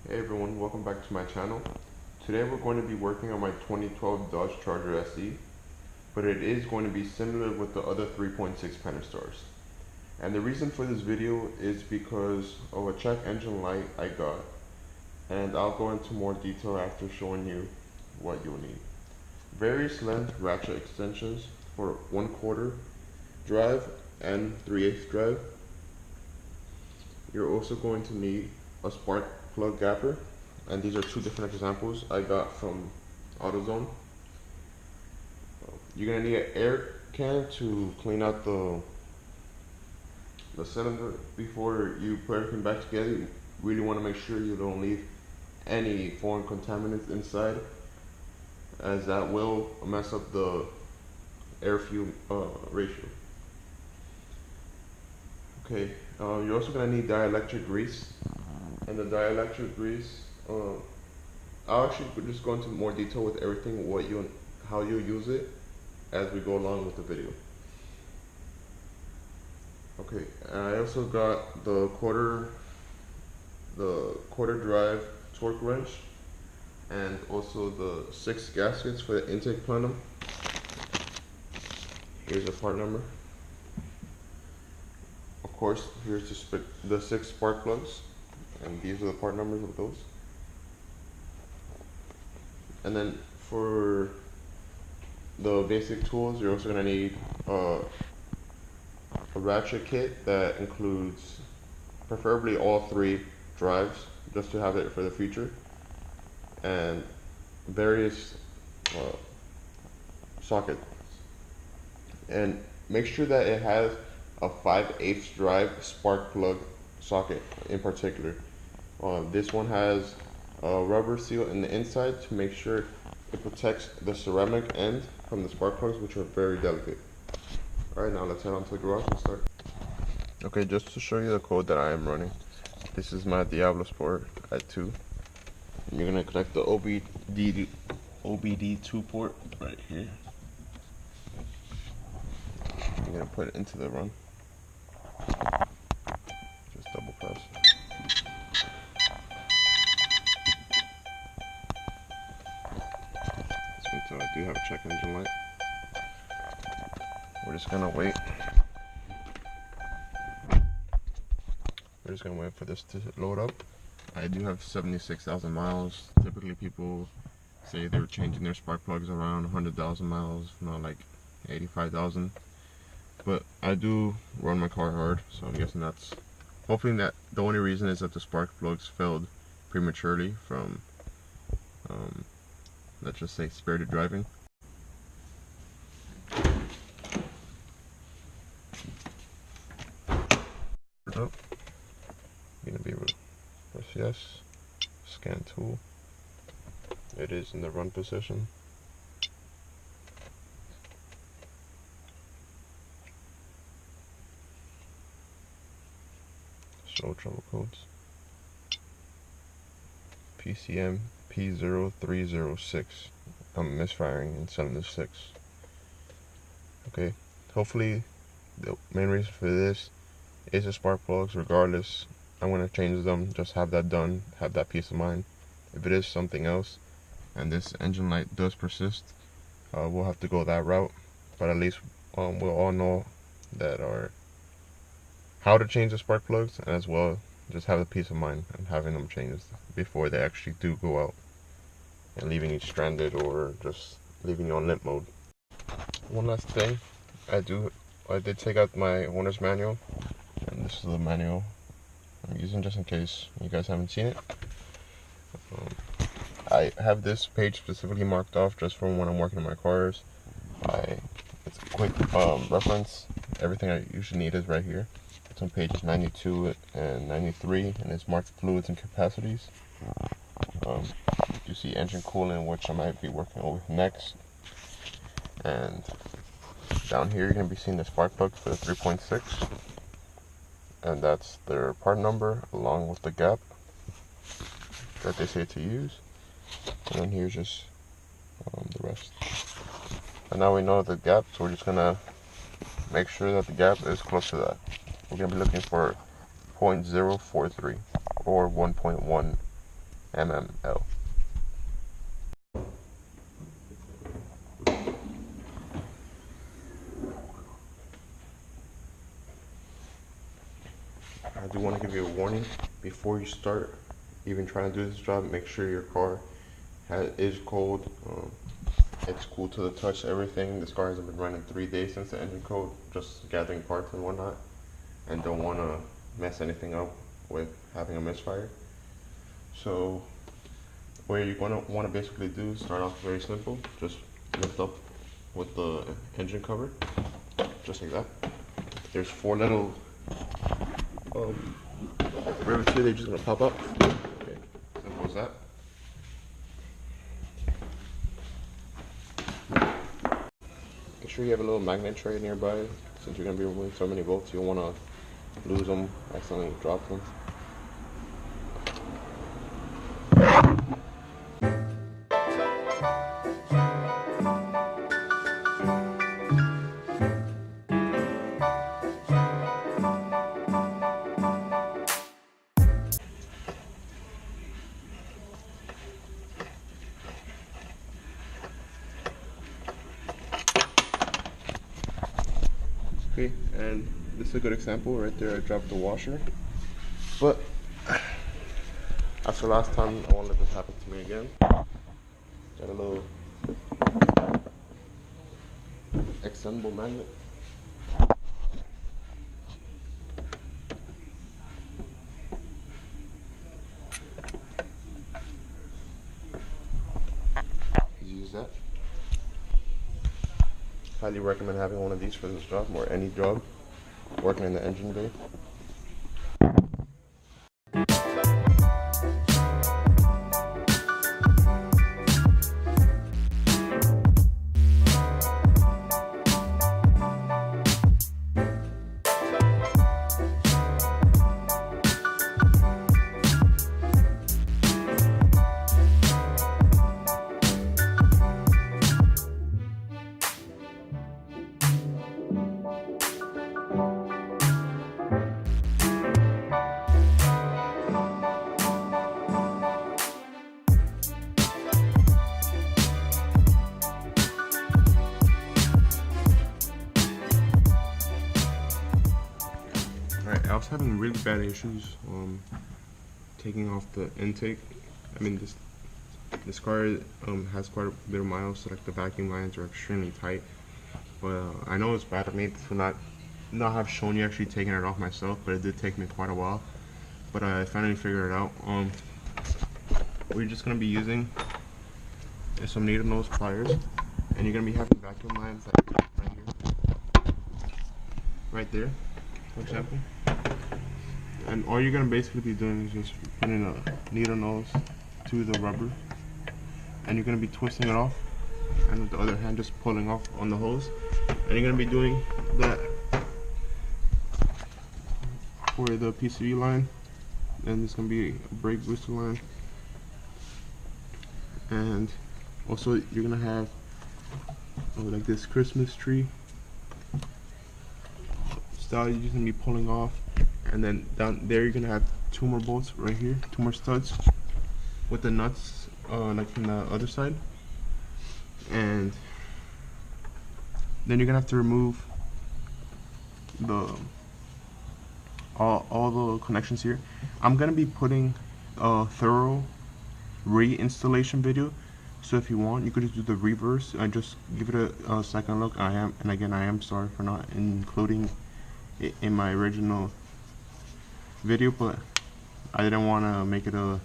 Hey everyone, welcome back to my channel. Today we're going to be working on my 2012 Dodge Charger SE, but it is going to be similar with the other 3.6 Pentastars. And the reason for this video is because of a check engine light I got, and I'll go into more detail after showing you what you'll need. Various length ratchet extensions for 1/4 drive and 3/8 drive. You're also going to need a spark plug gapper, and these are two different examples I got from AutoZone. You're gonna need an air can to clean out the cylinder before you put everything back together. You really want to make sure you don't leave any foreign contaminants inside, as that will mess up the air fuel ratio. Okay, you're also gonna need dielectric grease, and the dielectric grease, I'll actually just go into more detail with everything, how you use it as we go along with the video. Okay, I also got the quarter drive torque wrench, and also the 6 gaskets for the intake plenum. Here's the part number. Of course, here's the 6 spark plugs, and these are the part numbers of those. And then for the basic tools, you're also going to need a ratchet kit that includes preferably all 3 drives, just to have it for the future, and various sockets. And make sure that it has a 5/8 drive spark plug socket in particular. This one has a rubber seal in the inside to make sure it protects the ceramic end from the spark plugs, which are very delicate. Alright, now let's head on to the garage and start. Okay, just to show you the code that I am running, this is my Diablo Sport at 2. And you're going to connect the OBD2 port right here. I'm going to put it into the run. Just double press. So I do have a check engine light. We're just going to wait. We're just going to wait for this to load up. I do have 76,000 miles. Typically people say they're changing their spark plugs around 100,000 miles, not like 85,000. But I do run my car hard, so I'm guessing that's, hopefully that the only reason is that the spark plugs failed prematurely from, let's just say, spirited driving. Up. You're gonna be able to press yes, scan tool. It is in the run position. Show trouble codes. PCM P0306. I'm misfiring in 7 to 6. Okay, hopefully the main reason for this is the spark plugs. Regardless, I'm going to change them, just have that done, have that peace of mind. If it is something else and this engine light does persist, we'll have to go that route, but at least we'll all know that how to change the spark plugs, and as well just have the peace of mind and having them changed before they actually do go out and leaving you stranded or just leaving you on limp mode. One last thing, I did take out my owner's manual, and this is the manual I'm using just in case you guys haven't seen it. I have this page specifically marked off just from when I'm working on my cars. It's a quick reference. Everything I usually need is right here. It's on pages 92 and 93, and it's marked fluids and capacities. You see engine coolant, which I might be working on with next. And down here you're going to be seeing the spark plugs for the 3.6. And that's their part number along with the gap that they say to use. And then here's just the rest. And now we know the gap, so we're just going to make sure that the gap is close to that. We're going to be looking for 0.043 or 1.1 mml. I do want to give you a warning before you start even trying to do this job. Make sure your car is cold. It's cool to the touch. Everything. This car hasn't been running 3 days since the engine cold, just gathering parts and whatnot, and don't want to mess anything up with having a misfire. So what you're going to want to basically do is start off very simple. Just lift up with the engine cover, just like that. There's 4 little rivets here. They're just going to pop up. Okay, simple as that. Make sure you have a little magnet tray nearby, since you're going to be removing so many bolts. You don't want to lose them, accidentally drop them. Okay, and this is a good example right there. I dropped the washer, but after last time, I won't let this happen to me again. Got a little extendable magnet. Use that. Highly recommend having one of these for this job, or any job working in the engine bay. I was having really bad issues taking off the intake. I mean, this car has quite a bit of miles, so like the vacuum lines are extremely tight. But I know it's bad of me to not have shown you actually taking it off myself, but it did take me quite a while. But I finally figured it out. What you're just gonna be using is some needle nose pliers, and you're gonna be having vacuum lines like right here, right there, for example. And all you're gonna basically be doing is just putting a needle nose to the rubber, and you're gonna be twisting it off, and with the other hand just pulling off on the hose. And you're gonna be doing that for the PCV line, and there's gonna be a brake booster line, and also you're gonna have like this Christmas tree style. You're just gonna be pulling off. And then down there you're gonna have 2 more bolts right here, 2 more studs with the nuts like from the other side. And then you're gonna have to remove the all the connections here. I'm gonna be putting a thorough reinstallation video, so if you want you could just do the reverse and just give it a second look. I am sorry for not including it in my original video, but I didn't want to make it a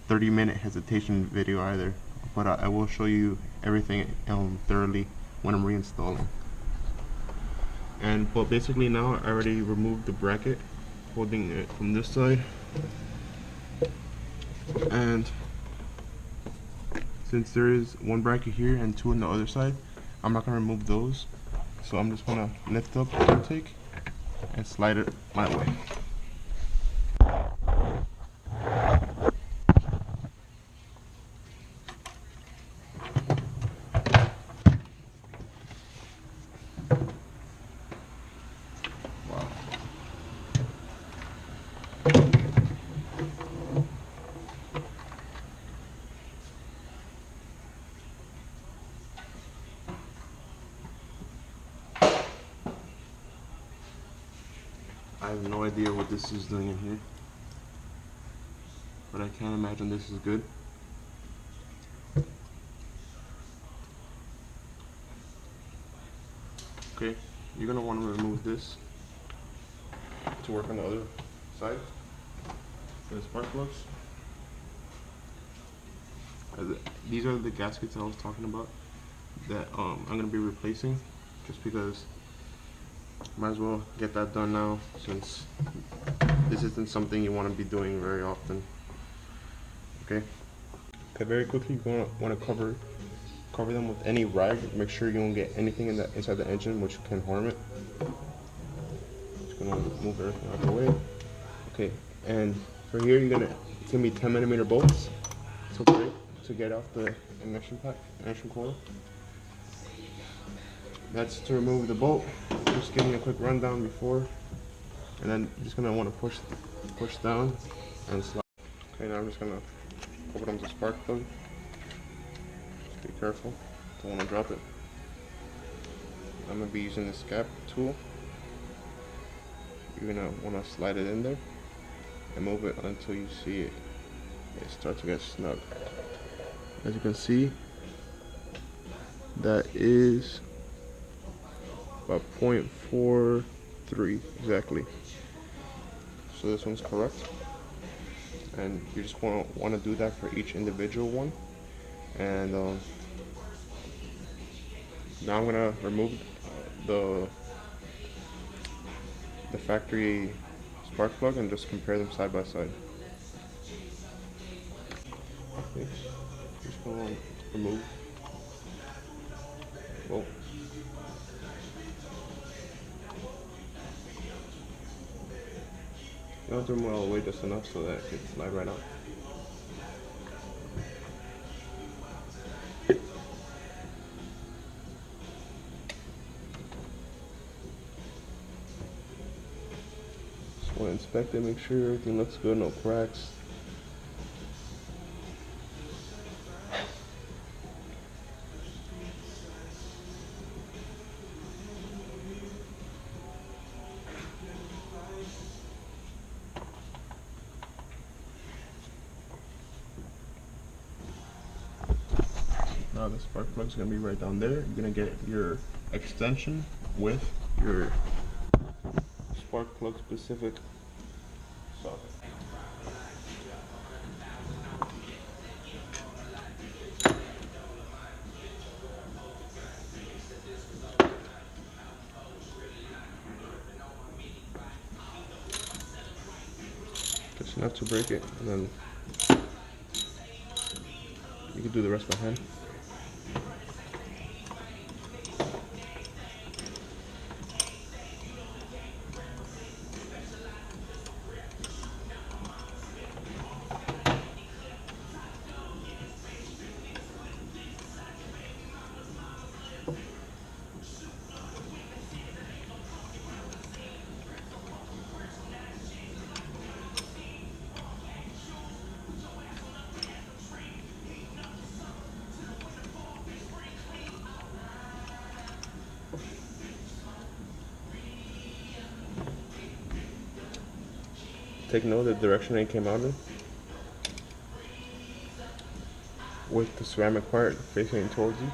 30-minute hesitation video either. But I will show you everything thoroughly when I'm reinstalling. But basically now I already removed the bracket holding it from this side, and since there is 1 bracket here and 2 on the other side, I'm not gonna remove those. So I'm just gonna lift up the intake and slide it my way. have no idea what this is doing in here, but I can't imagine this is good. Okay, you're gonna want to remove this to work on the other side for the spark plugs. These are the gaskets I was talking about that I'm gonna be replacing, just because might as well get that done now, since this isn't something you want to be doing very often. Okay, very quickly, you want to cover them with any rag. Make sure you don't get anything inside the engine which can harm it. Just gonna move everything out of the way. Okay, and for here it's gonna be 10mm bolts to get off the ignition coil. That's to remove the bolt. Just giving you a quick rundown before, and then you're just gonna want to push down and slide. Okay, now I'm just gonna open up the spark plug. Just be careful, don't want to drop it. I'm gonna be using this gap tool. You're gonna want to slide it in there and move it until you see it starts to get snug. As you can see, that is about 0.43 exactly. So this one's correct, and you just want to do that for each individual one. And now I'm gonna remove the factory spark plug and just compare them side by side. Okay, just gonna remove. Oh. You don't have to remove all the way, just enough so that it can slide right out. Just want to inspect it, make sure everything looks good, no cracks. Now the spark plug is going to be right down there. You're going to get your extension with your spark plug specific socket. Just enough to break it, and then you can do the rest by hand. Take note of the direction it came out in, with the ceramic part facing towards you.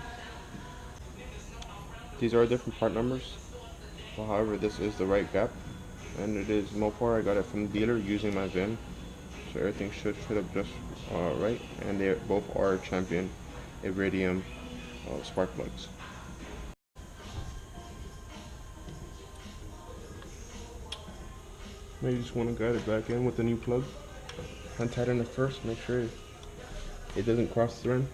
These are different part numbers, but however this is the right gap, and it is Mopar. I got it from the dealer using my VIN, so everything should fit up just right, and they both are Champion Iridium spark plugs. Now you just want to guide it back in with the new plug. Untighten it first, make sure it doesn't cross the rim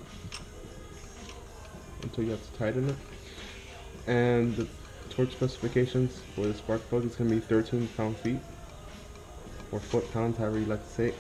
until you have to tighten it. And the torque specifications for the spark plug is going to be 13 pound-feet, or foot-pounds, however you like to say it.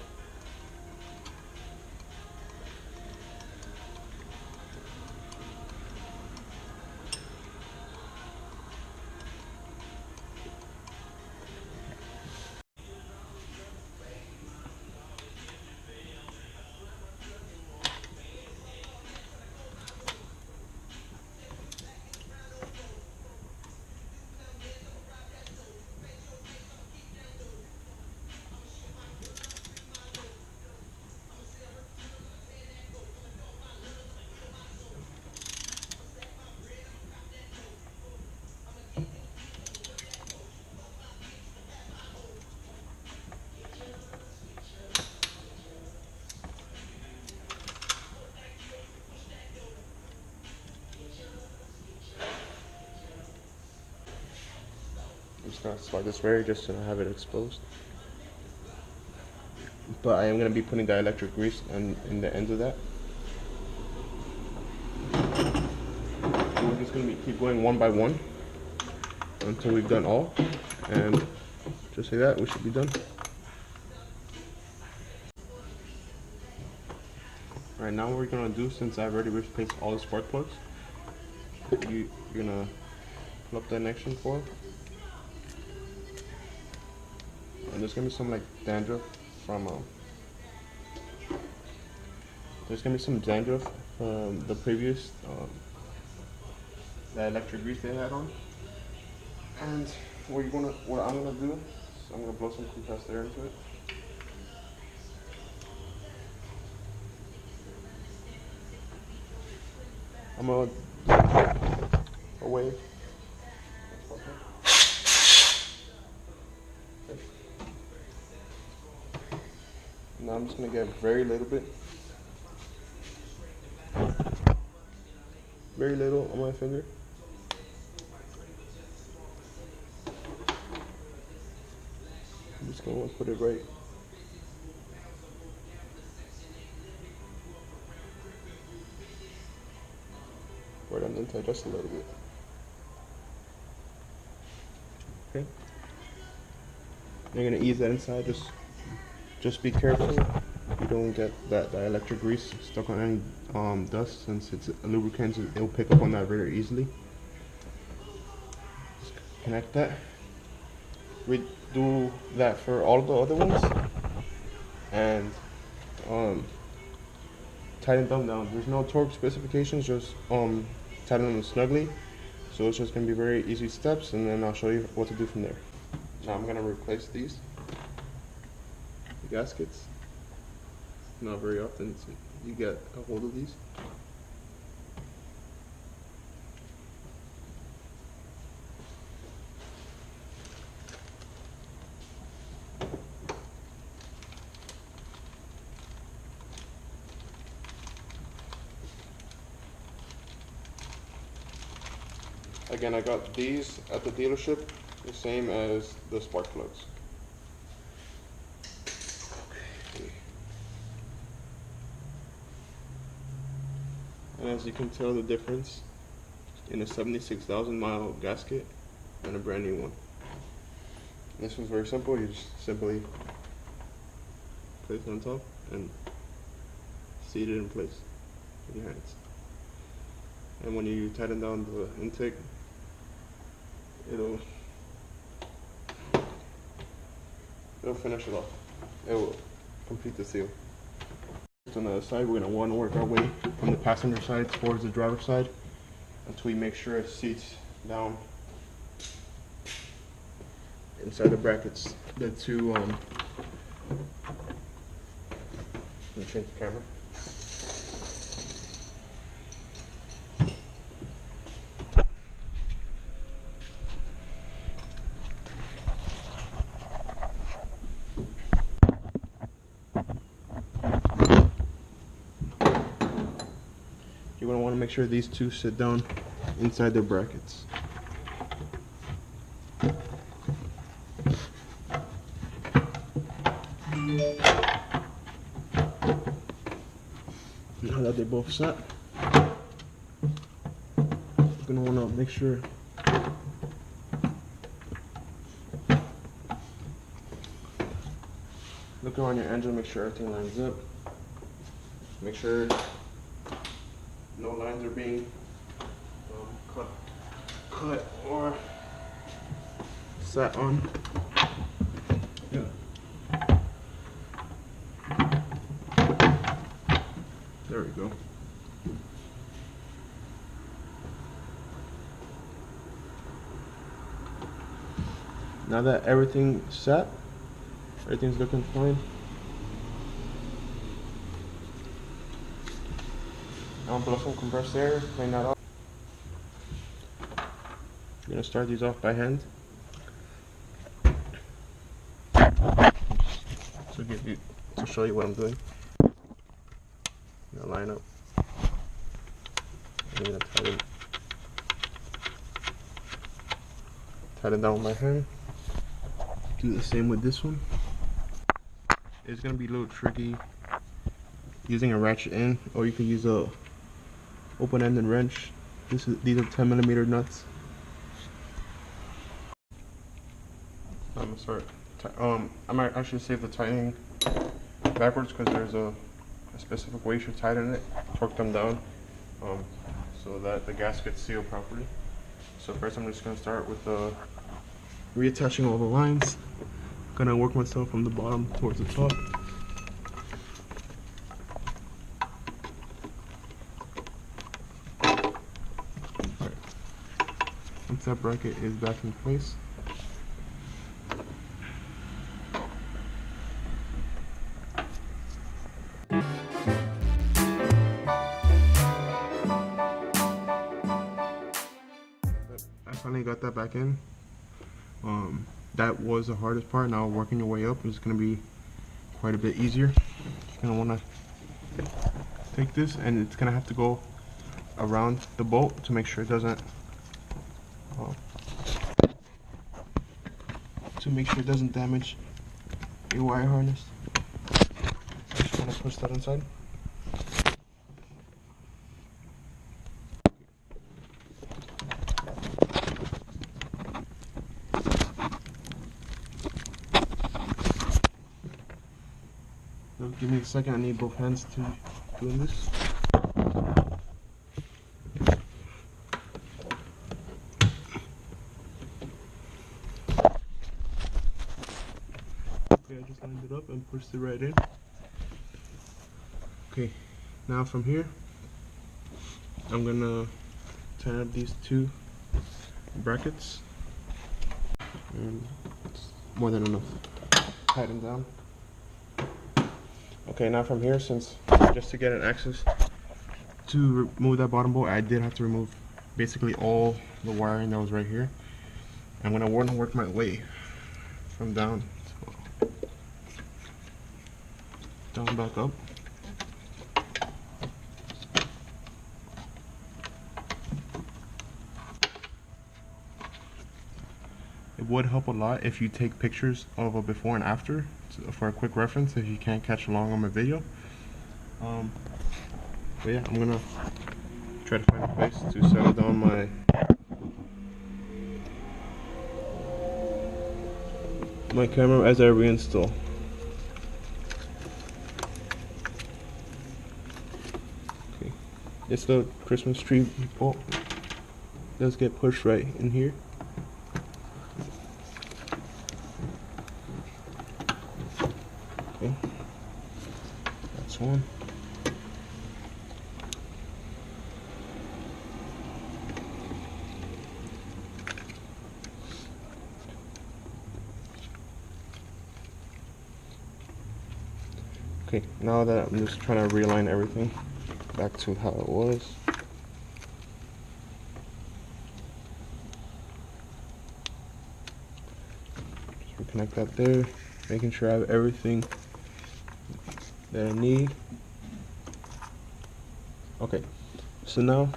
just gonna slide this wire just to have it exposed. But I am gonna be putting dielectric grease in the ends of that. And we're just gonna keep going one by one until we've done all. And just like that, we should be done. Alright, now what we're gonna do, since I've already replaced all the spark plugs, you're gonna pull up the connection cord. And there's gonna be some like dandruff from the previous the electric grease they had on. And what I'm gonna do is I'm gonna blow some compressed air into it. I'm gonna away. Now I'm just gonna get very little on my finger. I'm just gonna put it right on the inside, just a little bit. Okay. You're gonna ease that inside. Just be careful you don't get that dielectric grease stuck on any dust, since it's a lubricant, so it'll pick up on that very easily. Just connect that. We do that for all of the other ones, and tighten them down. There's no torque specifications, just tighten them snugly. So it's just gonna be very easy steps, and then I'll show you what to do from there. Now I'm gonna replace these gaskets. Not very often you get a hold of these. Again, I got these at the dealership, the same as the spark plugs. And as you can tell the difference in a 76,000 mile gasket and a brand new one. This one's very simple. You just simply place it on top and seat it in place with your hands. And when you tighten down the intake, it'll finish it off. It will complete the seal. On the other side, we're going to want to work our way from the passenger side towards the driver's side until we make sure it seats down inside the brackets. The two, let me change the camera. You're going to want to make sure these two sit down inside their brackets. Now that they're both set, you're going to want to make sure look around your engine, make sure everything lines up. Make sure no lines are being cut or sat on. Yeah. There we go. Now that everything's set, everything's looking fine. I'm gonna blow some compressed air, clean that up. I'm gonna start these off by hand. To show you what I'm doing. I'm gonna line up. I'm gonna tighten down with my hand. Do the same with this one. It's gonna be a little tricky using a ratchet end, or you can use a open-ended wrench. These are 10mm nuts. I'm gonna start. I might actually save the tightening backwards because there's a specific way you should tighten it. Torque them down so that the gaskets seal properly. So first, I'm just gonna start with reattaching all the lines. Gonna work myself from the bottom towards the top. Alright. Once that bracket is back in place, I finally got that back in. That was the hardest part. Now working your way up is going to be quite a bit easier. You're going to want to take this, and it's going to have to go around the bolt to make sure it doesn't damage your wire harness. Just going to push that inside. So give me a second, I need both hands to doing this. Okay, I just lined it up and pushed it right in. Okay, now from here, I'm gonna tighten up these two brackets. And it's more than enough. Tighten down. Okay, now from here, since just to get an access to remove that bottom bolt, I did have to remove basically all the wiring that was right here. I'm gonna want to work my way from down back up. It would help a lot if you take pictures of a before and after for a quick reference if you can't catch along on my video. But yeah, I'm gonna try to find a place to settle down my camera as I reinstall. Okay, it's the Christmas tree bolt. Does get pushed right in here. Okay, that's one. Okay, now that I'm just trying to realign everything back to how it was. Just reconnect that there, making sure I have everything that I need. Okay, so now,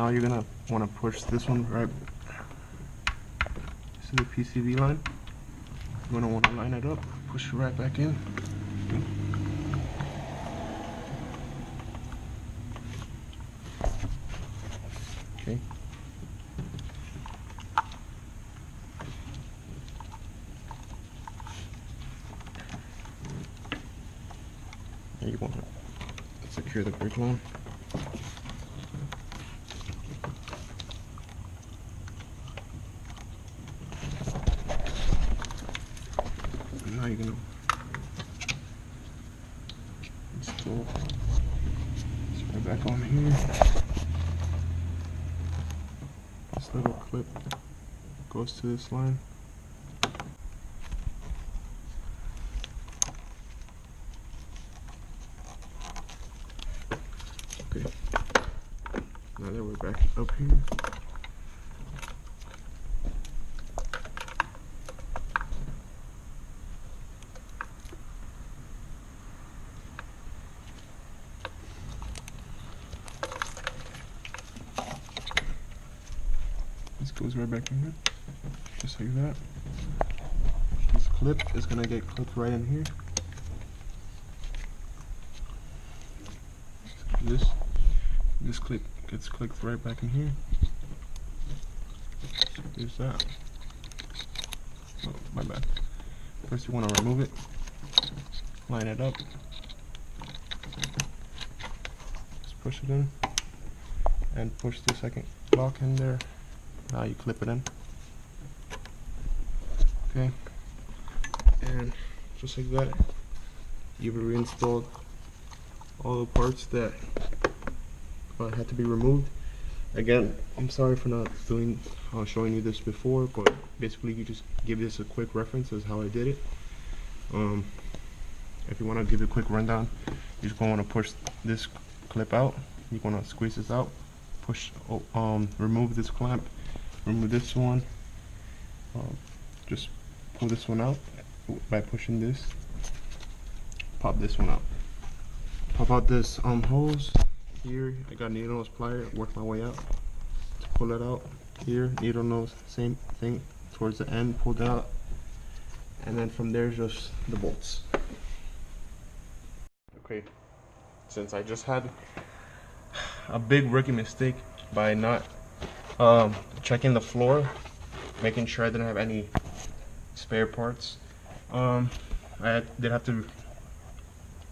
you're gonna want to push this one right. This is the PCB line. You're gonna want to line it up, push it right back in. Okay. And you want to secure the brake line. Now you're gonna install this right back on here. This little clip goes to this line. Okay. Now that we're back up here. right back in here, just like that. This clip is gonna get clipped right in here. This clip gets clipped right back in here. There's that. Oh, my bad. First you want to remove it, line it up, just push it in, and push the second lock in there. Now you clip it in. Okay, and just like that, you've reinstalled all the parts that had to be removed. Again, I'm sorry for not showing you this before, but basically you just give this a quick reference as how I did it. If you want to give a quick rundown, you're just going to want to push this clip out. You're going to squeeze this out, push, remove this clamp, remove this one, just pull this one out by pushing this, pop this one out, pop out this hose. Here I got needle nose plier, work my way out to pull it out. Here, needle nose, same thing, towards the end, pull it out, and then from there just the bolts. Okay, since I just had a big rookie mistake by not checking the floor, making sure I didn't have any spare parts, I did have to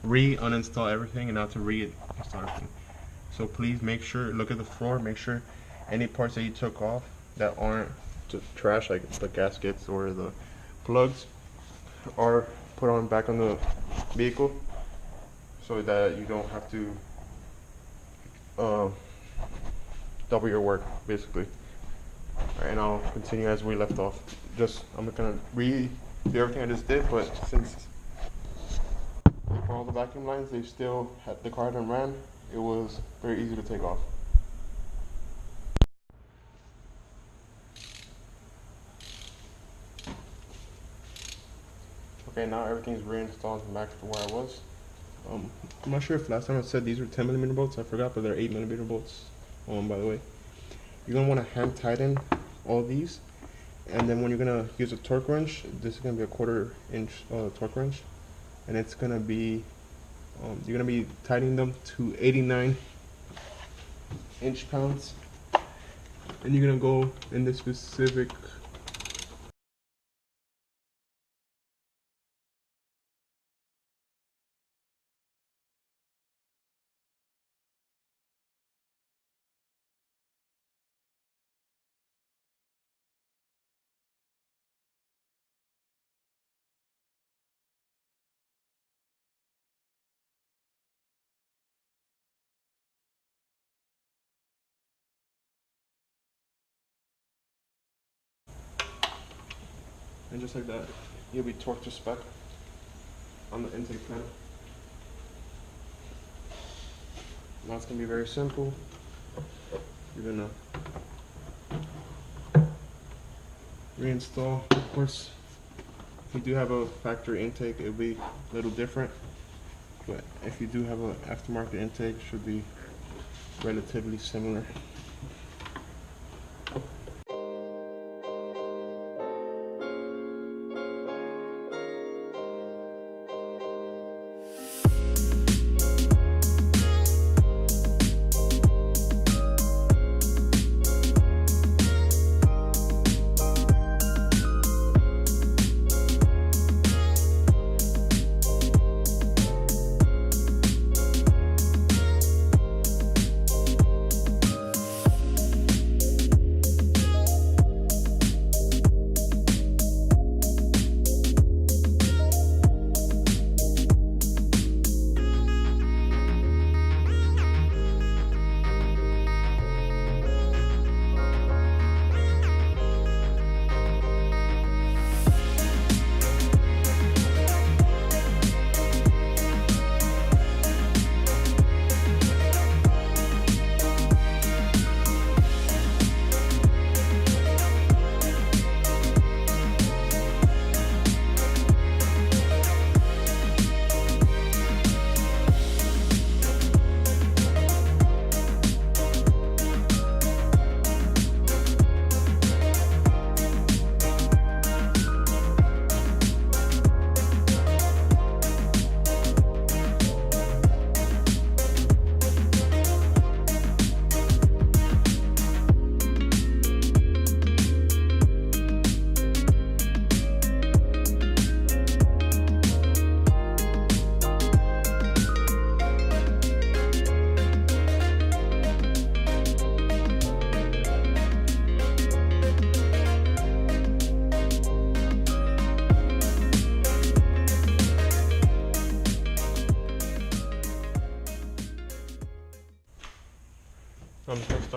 uninstall everything and now to reinstall everything. So please make sure, look at the floor, make sure any parts that you took off that aren't just trash, like the gaskets or the plugs, are put on back on the vehicle so that you don't have to double your work, basically. Alright, and I'll continue as we left off. I'm not gonna redo everything I just did, but since for all the vacuum lines, they still had the car hadn't ran, it was very easy to take off. Okay, now everything's reinstalled and back to where I was. I'm not sure if last time I said these were 10mm bolts, I forgot, but they're 8mm bolts. By the way, you're gonna want to hand tighten all these, and then when you're gonna use a torque wrench, this is gonna be a 1/4 inch torque wrench, and it's gonna be you're gonna be tightening them to 89 inch-pounds, and you're gonna go in this specific and just like that, you'll be torqued to spec on the intake pan. Now it's gonna be very simple. You're gonna reinstall. Of course, if you do have a factory intake, it'll be a little different. But if you do have an aftermarket intake, it should be relatively similar.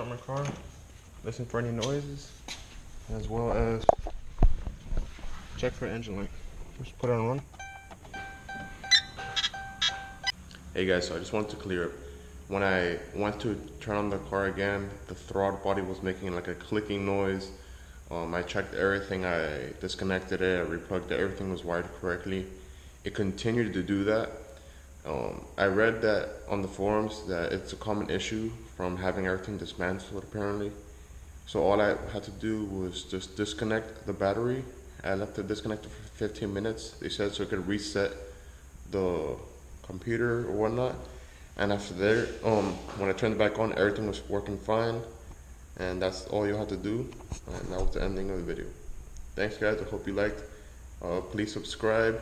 start my car, listen for any noises, as well as check for engine light. Just put it on run. Hey guys, so I just wanted to clear up. When I went to turn on the car again, the throttle body was making like a clicking noise. I checked everything, I disconnected it, I replugged it, everything was wired correctly. It continued to do that. I read that on the forums that it's a common issue from having everything dismantled apparently. So all I had to do was just disconnect the battery. I left it disconnected for 15 minutes. They said so it could reset the computer or whatnot. And after that, when I turned it back on, everything was working fine. And that's all you have to do. And that was the ending of the video. Thanks guys, I hope you liked. Please subscribe,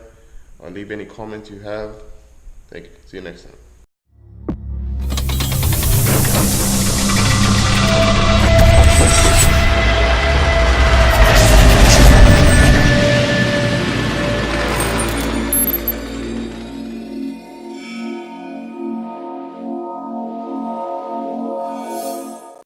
leave any comments you have. Thank you, see you next time.